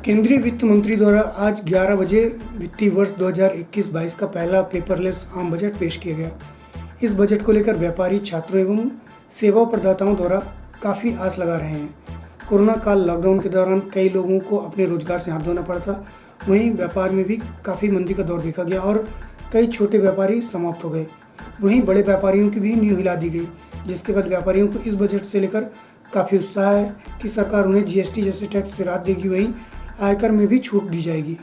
केंद्रीय वित्त मंत्री द्वारा आज 11 बजे वित्तीय वर्ष 2021-22 का पहला पेपरलेस आम बजट पेश किया गया। इस बजट को लेकर व्यापारी, छात्रों एवं सेवा प्रदाताओं द्वारा काफ़ी आस लगा रहे हैं। कोरोना काल लॉकडाउन के दौरान कई लोगों को अपने रोजगार से हाथ धोना पड़ा था। वहीं व्यापार में भी काफ़ी मंदी का दौर देखा गया और कई छोटे व्यापारी समाप्त हो गए। वहीं बड़े व्यापारियों की भी नींव हिला दी गई, जिसके बाद व्यापारियों को इस बजट से लेकर काफ़ी उत्साह है कि सरकार उन्हें जीएसटी जैसे टैक्स से राहत देगी, वहीं आयकर में भी छूट दी जाएगी।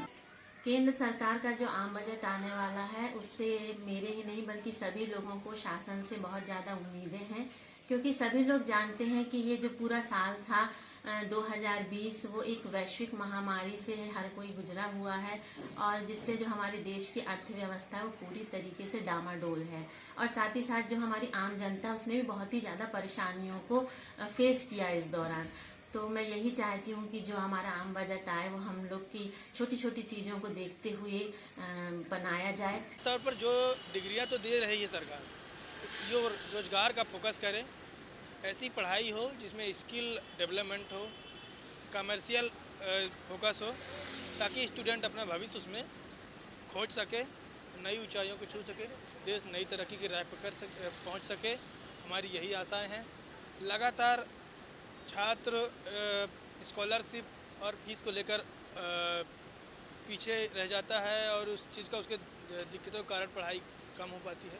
केंद्र सरकार का जो आम बजट आने वाला है उससे मेरे ही नहीं बल्कि सभी लोगों को शासन से बहुत ज़्यादा उम्मीदें हैं, क्योंकि सभी लोग जानते हैं कि ये जो पूरा साल था 2020 वो एक वैश्विक महामारी से हर कोई गुजरा हुआ है और जिससे जो हमारे देश की अर्थव्यवस्था है वो पूरी तरीके से डामाडोल है और साथ ही साथ जो हमारी आम जनता है उसने भी बहुत ही ज़्यादा परेशानियों को फेस किया इस दौरान। तो मैं यही चाहती हूँ कि जो हमारा आम बजट आए वो हम लोग की छोटी छोटी चीज़ों को देखते हुए बनाया जाए। तौर पर जो डिग्रियाँ तो दे रही है सरकार, जो रोजगार का फोकस करें, ऐसी पढ़ाई हो जिसमें स्किल डेवलपमेंट हो, कमर्शियल फोकस हो, ताकि स्टूडेंट अपना भविष्य उसमें खोज सके, नई ऊंचाइयों को छू सके, देश नई तरक्की की राह पर पहुँच सके। हमारी यही आशाएं हैं। लगातार छात्र स्कॉलरशिप और फीस को लेकर पीछे रह जाता है और उस चीज़ का उसके दिक्कतों के कारण पढ़ाई कम हो पाती है।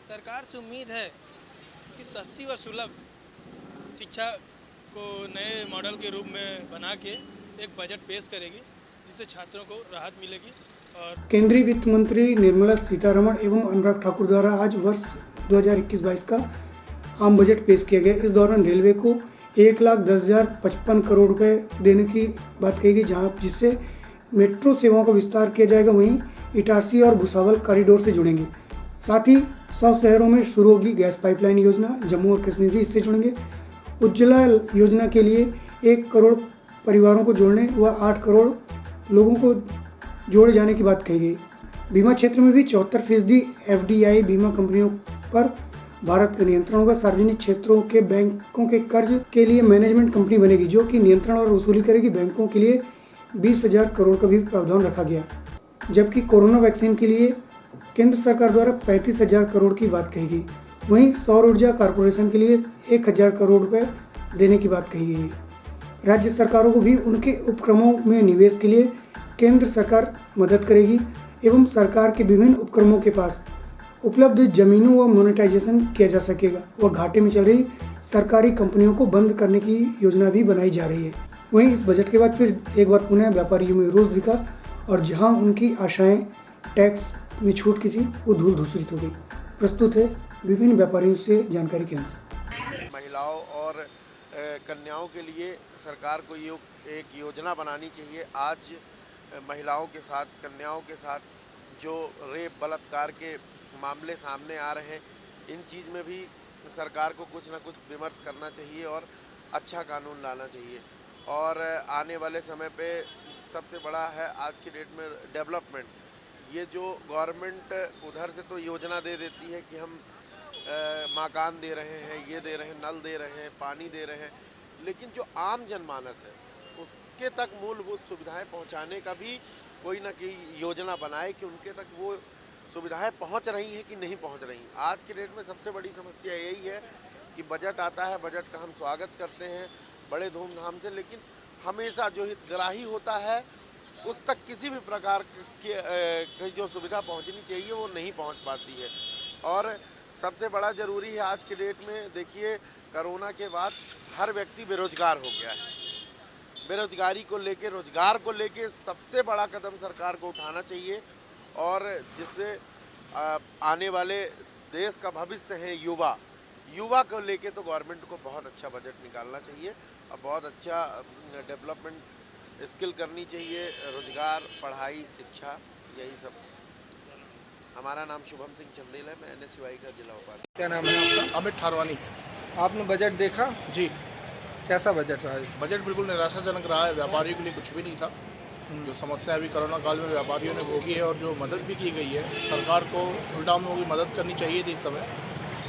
सरकार से उम्मीद है कि सस्ती और सुलभ शिक्षा को नए मॉडल के रूप में बना के एक बजट पेश करेगी, जिससे छात्रों को राहत मिलेगी। और केंद्रीय वित्त मंत्री निर्मला सीतारमण एवं अनुराग ठाकुर द्वारा आज वर्ष 2021-22 का आम बजट पेश किया गया। इस दौरान रेलवे को 1,10,055 करोड़ रुपए देने की बात कही गई, जहां जिससे मेट्रो सेवाओं का विस्तार किया जाएगा। वहीं इटारसी और भुसावल कॉरिडोर से जुड़ेंगे। साथ ही 100 शहरों में शुरू होगी गैस पाइपलाइन योजना, जम्मू और कश्मीर भी इससे जुड़ेंगे। उज्ज्वला योजना के लिए 1 करोड़ परिवारों को जोड़ने व 8 करोड़ लोगों को जोड़े जाने की बात कही गई। बीमा क्षेत्र में भी 74% FDI बीमा कंपनियों पर भारत का नियंत्रण होगा। सार्वजनिक क्षेत्रों के बैंकों के कर्ज के लिए मैनेजमेंट कंपनी बनेगी, जो कि नियंत्रण और वसूली करेगी। बैंकों के लिए 20,000 करोड़ का भी प्रावधान रखा गया, जबकि कोरोना वैक्सीन के लिए केंद्र सरकार द्वारा 35,000 करोड़ की बात कही गई। वहीं सौर ऊर्जा कॉरपोरेशन के लिए 1,000 करोड़ रुपए देने की बात कही गई है। राज्य सरकारों को भी उनके उपक्रमों में निवेश के लिए केंद्र सरकार मदद करेगी एवं सरकार के विभिन्न उपक्रमों के पास उपलब्ध जमीनों व मोनेटाइजेशन किया जा सकेगा। वह घाटे में चल रही सरकारी कंपनियों को बंद करने की योजना भी बनाई जा रही है। वहीं इस बजट के बाद फिर एक बार पुनः व्यापारियों में रोष दिखा और जहां उनकी आशाएं टैक्स में छूट की थी वो धूल धूसरित हो गई। प्रस्तुत है विभिन्न व्यापारियों से जानकारी के अंश। महिलाओं और कन्याओं के लिए सरकार को एक योजना बनानी चाहिए। आज महिलाओं के साथ, कन्याओं के साथ जो रेप बलात्कार के मामले सामने आ रहे हैं, इन चीज़ में भी सरकार को कुछ ना कुछ विमर्श करना चाहिए और अच्छा कानून लाना चाहिए। और आने वाले समय पे सबसे बड़ा है आज की डेट में डेवलपमेंट। ये जो गवर्नमेंट उधर से तो योजना दे देती है कि हम मकान दे रहे हैं, ये दे रहे हैं, नल दे रहे हैं, पानी दे रहे हैं, लेकिन जो आम जनमानस है उसके तक मूलभूत सुविधाएं पहुंचाने का भी कोई ना कोई योजना बनाए कि उनके तक वो सुविधाएं पहुंच रही हैं कि नहीं पहुंच रही। आज की डेट में सबसे बड़ी समस्या यही है कि बजट आता है, बजट का हम स्वागत करते हैं बड़े धूमधाम से, लेकिन हमेशा जो हितग्राही होता है उस तक किसी भी प्रकार की जो सुविधा पहुंचनी चाहिए वो नहीं पहुंच पाती है। और सबसे बड़ा ज़रूरी है आज की डेट में, देखिए कोरोना के बाद हर व्यक्ति बेरोजगार हो गया है। बेरोजगारी को लेके, रोजगार को लेके सबसे बड़ा कदम सरकार को उठाना चाहिए और जिससे आने वाले देश का भविष्य है युवा को लेके तो गवर्नमेंट को बहुत अच्छा बजट निकालना चाहिए और बहुत अच्छा डेवलपमेंट स्किल करनी चाहिए, रोजगार, पढ़ाई, शिक्षा, यही सब। हमारा नाम शुभम सिंह चंदेल है, मैं NSUI का जिला उपाध्यक्ष। क्या नाम है आपका? अमित ठारवानी। आपने बजट देखा जी। कैसा बजट रहा है? बजट बिल्कुल निराशाजनक रहा है। व्यापारियों के लिए कुछ भी नहीं था। जो समस्या अभी कोरोना काल में व्यापारियों ने भोगी है और जो मदद भी की गई है, सरकार को उल्टा उन लोगों की मदद करनी चाहिए थी। इस समय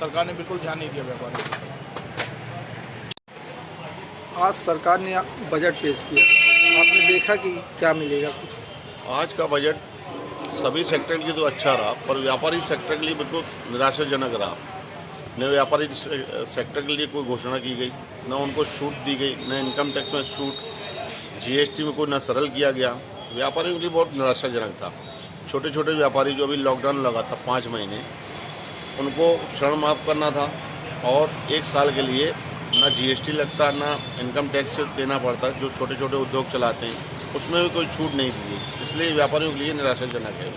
सरकार ने बिल्कुल ध्यान नहीं दिया व्यापारियों को। आज सरकार ने बजट पेश किया, आपने देखा कि क्या मिलेगा कुछ? आज का बजट सभी सेक्टर के लिए तो अच्छा रहा, पर व्यापारी सेक्टर के लिए बिल्कुल निराशाजनक रहा। न व्यापारी सेक्टर के लिए कोई घोषणा की गई, न उनको छूट दी गई, न इनकम टैक्स में छूट, जीएसटी में कोई न सरल किया गया। व्यापारियों के लिए बहुत निराशाजनक था। छोटे छोटे व्यापारी जो अभी लॉकडाउन लगा था 5 महीने, उनको ऋण माफ़ करना था और 1 साल के लिए ना जीएसटी लगता, ना इनकम टैक्स देना पड़ता। जो छोटे छोटे उद्योग चलाते हैं उसमें भी कोई छूट नहीं दी, इसलिए व्यापारियों के लिए निराशाजनक है।